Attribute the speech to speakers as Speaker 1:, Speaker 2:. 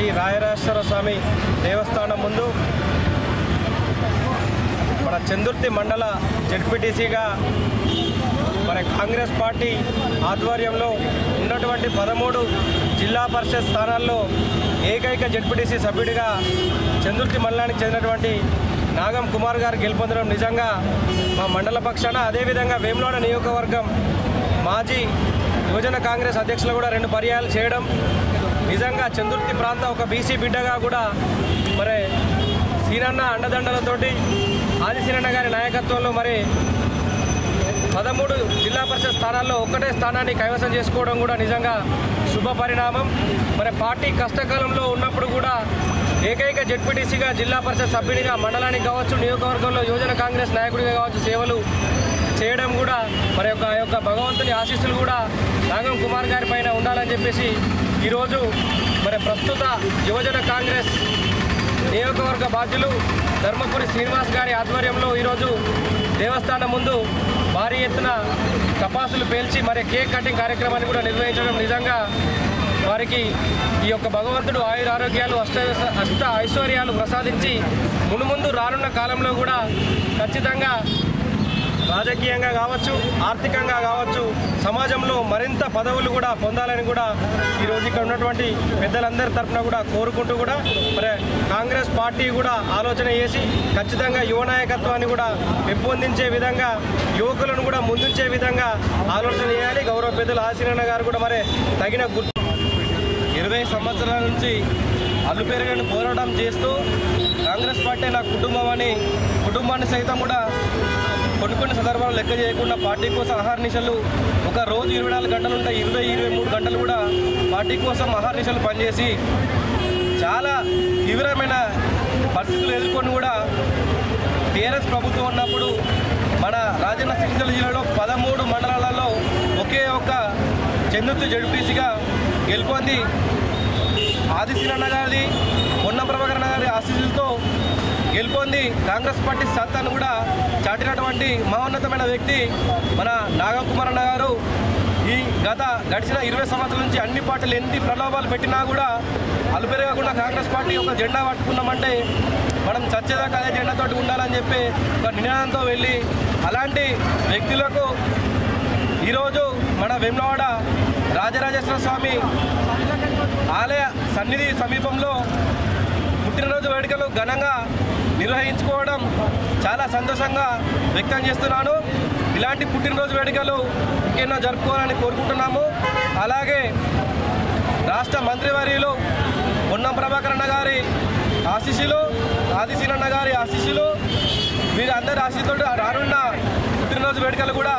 Speaker 1: శ్రీ రాయరాజేశ్వర స్వామి దేవస్థానం ముందు మన చందుర్తి మండల జెడ్పీటీసీగా మన కాంగ్రెస్ పార్టీ ఆధ్వర్యంలో ఉన్నటువంటి 13 జిల్లా పరిషత్ స్థానాల్లో ఏకైక జెడ్పీటీసీ సభ్యుడిగా చందుర్తి మండలానికి చెందినటువంటి నాగం కుమార్ గారు గెలుపొందడం నిజంగా మా మండల పక్షాన, అదేవిధంగా వేములవాడ నియోజకవర్గం మాజీ యువజన కాంగ్రెస్ అధ్యక్షులు కూడా 2 పర్యాయాలు చేయడం నిజంగా చందుర్తి ప్రాంతం ఒక బీసీ బిడ్డగా కూడా మరి సీనన్న అండదండలతోటి ఆదిశీనన్న గారి నాయకత్వంలో మరి 13 జిల్లా పరిషత్ స్థానాల్లో ఒక్కటే స్థానాన్ని కైవసం చేసుకోవడం కూడా నిజంగా శుభ పరిణామం. మరి పార్టీ కష్టకాలంలో ఉన్నప్పుడు కూడా ఏకైక జెడ్పీటీసీగా జిల్లా పరిషత్ సభ్యునిగా మండలానికి కావచ్చు, నియోజకవర్గంలో యువజన కాంగ్రెస్ నాయకుడిగా కావచ్చు సేవలు చేయడం కూడా మరి యొక్క భగవంతుని ఆశీస్సులు కూడా నాగం కుమార్ గారి పైన ఉండాలని చెప్పేసి ఈరోజు మరి ప్రస్తుత యువజన కాంగ్రెస్ నియోజకవర్గ బాధ్యులు ధర్మపురి శ్రీనివాస్ గారి ఆధ్వర్యంలో ఈరోజు దేవస్థానం ముందు భారీ ఎత్తున టపాసులు పేల్చి మరి కేక్ కటింగ్ కార్యక్రమాన్ని కూడా నిర్వహించడం నిజంగా వారికి ఈ యొక్క భగవంతుడు ఆయురారోగ్యాలు అష్ట ఐశ్వర్యాలు ప్రసాదించి మునుముందు రానున్న కాలంలో కూడా ఖచ్చితంగా రాజకీయంగా కావచ్చు, ఆర్థికంగా కావచ్చు, సమాజంలో మరింత పదవులు కూడా పొందాలని కూడా ఈరోజు ఇక్కడ ఉన్నటువంటి పెద్దలందరి తరఫున కూడా కోరుకుంటూ కూడా మరి కాంగ్రెస్ పార్టీ కూడా ఆలోచన చేసి ఖచ్చితంగా యువ నాయకత్వాన్ని కూడా పెంపొందించే విధంగా, యువకులను కూడా ముందుంచే విధంగా ఆలోచన చేయాలి. గౌరవ పెద్దలు ఆదిశీనన్న గారు కూడా మరి తగిన 20 సంవత్సరాల నుంచి అల్లుపెరగని పోరాటం చేస్తూ కాంగ్రెస్ పార్టీ నా కుటుంబం అని కుటుంబాన్ని సైతం కూడా కొన్ని సందర్భాలు లెక్క చేయకుండా పార్టీ కోసం అహర్నిశలు ఒక రోజు 24 గంటలు ఉంటాయి, 23 గంటలు కూడా పార్టీ కోసం అహర్నిశలు పనిచేసి చాలా తీవ్రమైన పరిస్థితులు ఎదుర్కొని కూడా టీఆర్ఎస్ ప్రభుత్వం ఉన్నప్పుడు మన రాజన్న సిరిసిల్ల జిల్లాలో 13 మండలాలలో ఒకే ఒక్క చందుర్తి జెడ్పీటీసీగా గెలుపొంది ఆదిశీనన్న గారి, పొన్నం ప్రభాకర్ గారి ఆశీస్సులతో గెలుపొంది కాంగ్రెస్ పార్టీ సత్తాను కూడా చాటినటువంటి మహోన్నతమైన వ్యక్తి మన నాగం కుమార్ అన్న గారు. ఈ గడిచిన 20 సంవత్సరాల నుంచి అన్ని పార్టీలు ఎన్ని ప్రలోభాలు పెట్టినా కూడా అలుపెరగకుండా కాంగ్రెస్ పార్టీ ఒక జెండా పట్టుకున్నామంటే మనం చచ్చేదాకా అదే జెండాతోటి ఉండాలని చెప్పి ఒక నినాదంతో వెళ్ళి అలాంటి వ్యక్తులకు ఈరోజు మన వేములవాడ రాజరాజేశ్వర స్వామి ఆలయ సన్నిధి సమీపంలో పుట్టినరోజు వేడుకలు ఘనంగా నిర్వహించుకోవడం చాలా సంతోషంగా వ్యక్తం చేస్తున్నాను. ఇలాంటి పుట్టినరోజు వేడుకలు ఇంకెన్నో జరుపుకోవాలని కోరుకుంటున్నాము. అలాగే రాష్ట్ర మంత్రివర్యులు పొన్నం ప్రభాకర్ అన్న గారి ఆశీస్సులు, ఆదిశీనన్న గారి ఆశీస్సులు, వీరందరి ఆశీస్సులతో రానున్న పుట్టినరోజు వేడుకలు కూడా